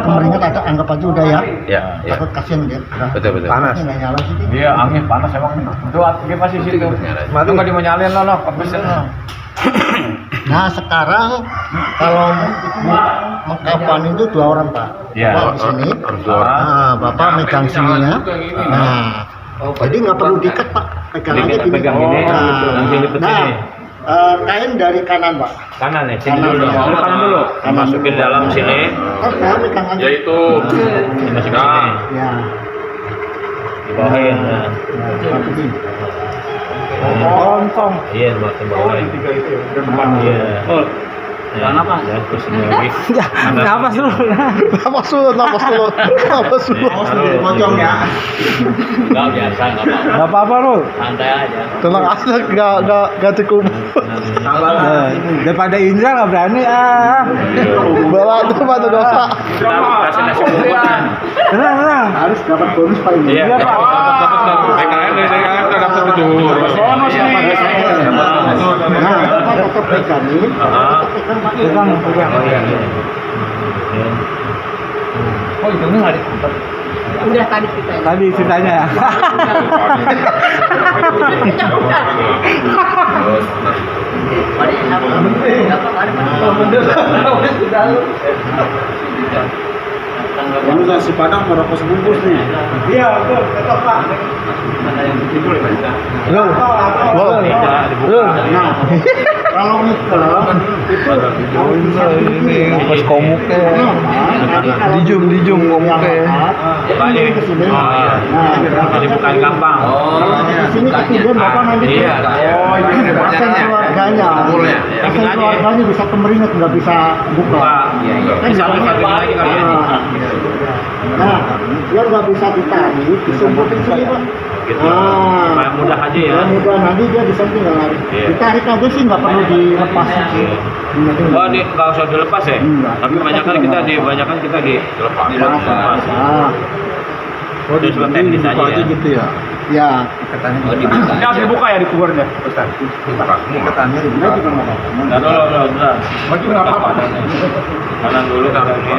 Kemaringan ada anggap aja udah ya. Ya, ya. Takut kasihan dia. Betul. Panas. Nggak nyala sih. Iya, angin panas emang. Itu dia pasti situ. Mati nggak dimanyalin lo, kebisin lo. Nah sekarang kalau mengkapan itu 2 orang Pak. Iya. Bapak di sini. Dua orang. Nah, Bapak megang sininya. Nah, jadi nggak perlu diikat Pak. Pegang aja gini. Pegang gini, nanti lipet Nah, sini. kain dari kanan Pak. Kanan ya, sini Kanan, dulu. ya. Kanan dulu. Masukin dalam sini. Saya megang aja. Yaitu dimasukin sini. Ya. Dibawain. Nah. Satu ini. Lontong. Iya, buat dibawain. Iya. Oh. Jangan apa? Ya, terus ini lagi. Napas dulu. Napas dulu. Mojong ya. Enggak biasa, enggak apa-apa. Enggak apa-apa lu. Santai aja. Tenang aja, enggak cukup. Daripada Indra enggak berani bawa tuh Pak dosa. Kasih nasi bungkus. Tenang. Harus dapat bonus Pak ini. Iya, Pak. PKN dapat itu. Bonus nih. Nah, Bapak tetap pegang ini. Pegang. Oh iya. Oh, itu enggak ada. Udah tadi kita. Tadi ceritanya ya. Ini nasi padang merokok sebungkus nih. Iya, betul. Tetap Pak. Lu. Nah, kalau Mikel Ini pas komuknya. Dijum komuknya. Balik ke sini. Nah, jadi bukan gampang. Di sini ketinggian Bapak nanti. Iya. Oh, ini pasien keluarganya. Pasien keluarganya bisa kemeringat nggak bisa buka. Kan Bisa nggak lagi lagi kali ini. Nah, dia nggak bisa ditarik, disumputin sini Pak. Gitu. Supaya mudah aja ya. Ya, mudah nanti dia bisa tinggal lari. Iya. Ditarik aja sih nggak perlu dilepas. Oh, ini nggak usah dilepas ya? Tapi banyak kita dilepas. Ah, Oh, di cuma teknis aja ya. gitu ya. ya. Oh, dibuka. Ini harus dibuka ya di kuburnya, Ustaz. Ketannya dibuka juga nggak apa-apa. Nggak dulu. Bagi nggak apa-apa. Kanan dulu kanan ini.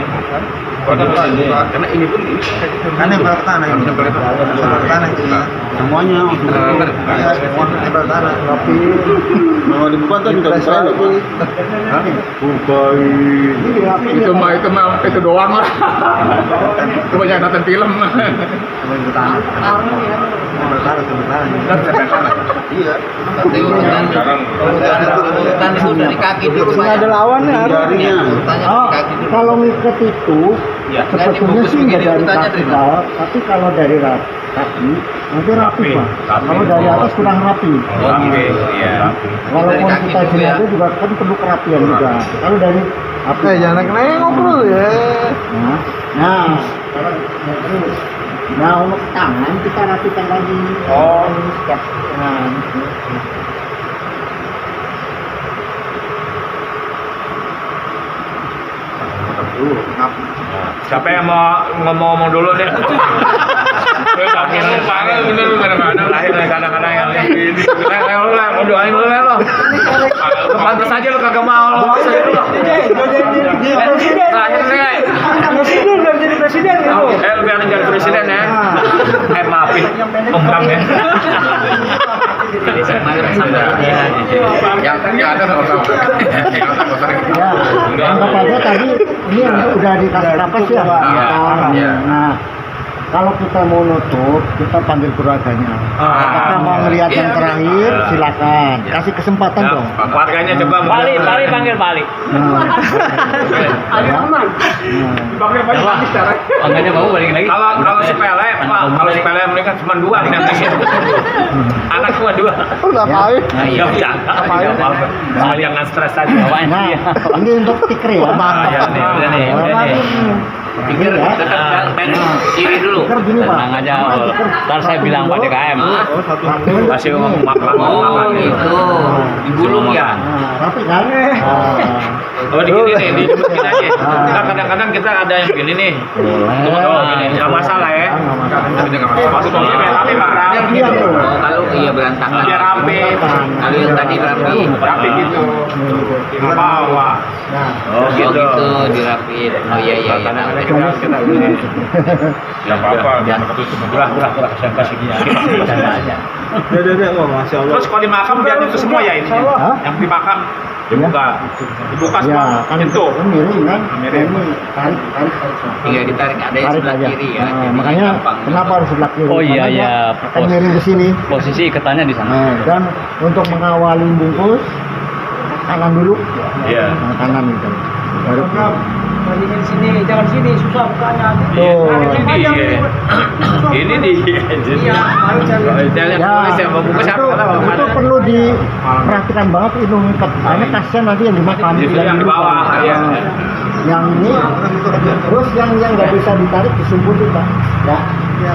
Karena ini pun ini Kan nempel ke tanah ini. Nempel ke tanah itu ya. Semuanya untuk ya, semua nempel ke tanah. Tapi mau dibuka tuh juga bisa tapi. Itu doang lah. Itu banyak nonton film. Iya. Urutan itu dari kaki dulu. Nggak ada lawannya harus. Jarinya. Urutannya Oh, dari kaki dulu. kalau ngikat itu Ya. sebetulnya sih nggak dari Urutannya kaki dari Pak. Tapi kalau dari kaki nanti rapi Pak. Rapi. Kalau dari atas kurang rapi. Oke, iya. Walaupun kaki kita dulu ya. jenazah juga kan perlu kerapian juga. Kalau dari apa? Jangan nengok dulu ya. Nah, sekarang ya, terus. Nah, untuk tangan kita rapikan lagi. Oh. Nah, Siapa yang mau ngomong dulu deh? Saking lupa bener kadang-kadang lahir kadang-kadang yang ini. Lu lah mau doain lu lah lo. Pantes aja lu kagak mau lo. Lahir nih. Presiden udah jadi presiden gitu. Lu biarin jadi presiden ya. Maafin Om Bram ya. Jadi kemarin sampai yang Nggak ada nggak usah. Ya, anggap aja tadi ini udah dikasih kapas ya. Iya. Nah, kalau kita mau nutup, kita panggil keluarganya. Kita mau ngelihat yang terakhir, silakan. Kasih kesempatan dong. Warganya coba Balik panggil balik. Nah, Ada aman. Panggilnya mau balik lagi. kalau sepele, Pak, kalau sepele mereka cuma 2 nanti. Anak cuma 2. Ngapain? Nah, iya bercanda. Jangan stres aja. Nah, ini untuk stiker ya. Ya, nih. Pikir tetap main kiri dulu. Stiker gini, Pak. Tenang aja. Ntar saya bilang Pak DKM. Masih ngomong makan. Oh gitu. Digulung ya. Nah, rapi kan? Oh digini nih, dijemukin aja. Nah, kadang-kadang kita ada yang gini nih. Oh gini, nggak masalah ya. Masuk ke sini tapi Pak yang Iya, gitu. tuh. Oh kalau iya berantakan. Biar rapi. Kalau yang tadi rapi. Rapi gitu. Nggak bawa. Nah, Oh gitu dirapiin. Oh iya iya. Kadang-kadang kita gini. Nggak apa-apa. Kurang saya kasih dia. Terus kalau di makam biar itu semua ya ini. Hah? Yang di makam dibuka ya, semua kan pintu. miring kan? Miring. Ini tarik. Iya ditarik ada yang Tarik sebelah aja. kiri ya. Nah, Jadi makanya gampang. kenapa harus sebelah kiri? Oh, iya, Karena iya. dia akan miring ke sini. Posisi iketannya di sana. Nah, dan untuk mengawali bungkus kanan dulu. Iya. Nah, kanan itu. Baru Bandingin sini, jangan sini, susah bukanya. tuh. Ini di Iya, harus jangan. jalan tulis ya mau buka siapa itu perlu diperhatikan banget itu ngikat. Karena kasihan nanti yang dimakan. Justru yang di bawah, ya. Yang ini, terus yang nggak bisa ditarik disumputin Pak. Ya,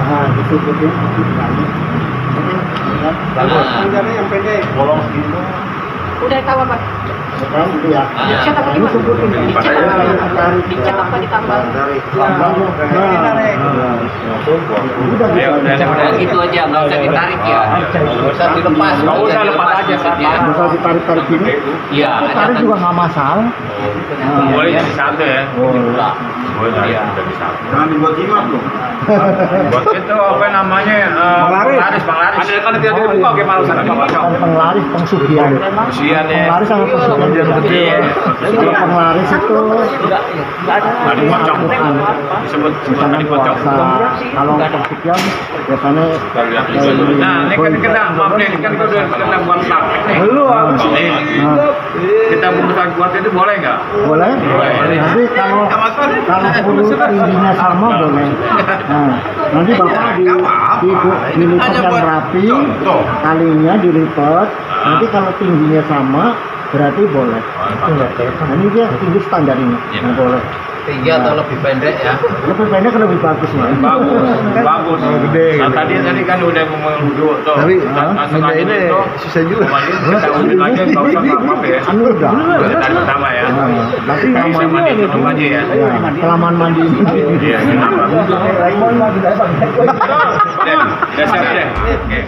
nah disumputin. Bagus. Panjangnya yang pendek. Bolong gitu. Udah tahu apa? Sekarang itu ya. Dicat apa Ini gimana? sumputin. Dicat apa? Dicat apa ditambal? Udah Ayo, gitu. udah. Gitu aja nggak usah ditarik ya. Nggak usah dilepas. Nggak usah lepas aja, maksudnya. Nggak usah ditarik-tarik gini. Iya. Tarik juga nggak masalah. Boleh jadi satu ya. Boleh Iya. jadi satu. Jangan dibuat jimat loh. Buat itu apa namanya? Penglaris. Ada kan tidak dibuka gimana sana Kan penglaris, pengsugihan. Usian ya. Penglaris sama pengsugihan. Iya. Kalau penglaris itu Ada pocong. Disebut misalnya di pocong. puasa. Kalau pengsugihan biasanya Nah, ini kan kita maaf nih, ini kan kita udah kita buat praktek nih. Nah, Kita bungkus buat itu boleh nggak? boleh. Nanti kalau perlu tingginya sama boleh. Nah, nanti bapak dilipat yang rapi, talinya dilipat. Nanti kalau tingginya sama berarti boleh. Nah, ini dia tinggi standar ini, nah, boleh. 3 atau lebih pendek ya. Lebih pendek kan lebih bagus nih. Bagus. Nah, tadi kan udah ngomong dulu tuh. Tapi, masuk aja ini itu. susah juga. Kita udah aja nggak usah apa-apa ya. Anu udah. Tadi pertama ya. Nanti Bisa mandi tutup aja ya. kelamaan mandi ini. Iya, kenapa? Udah siap deh. Oke.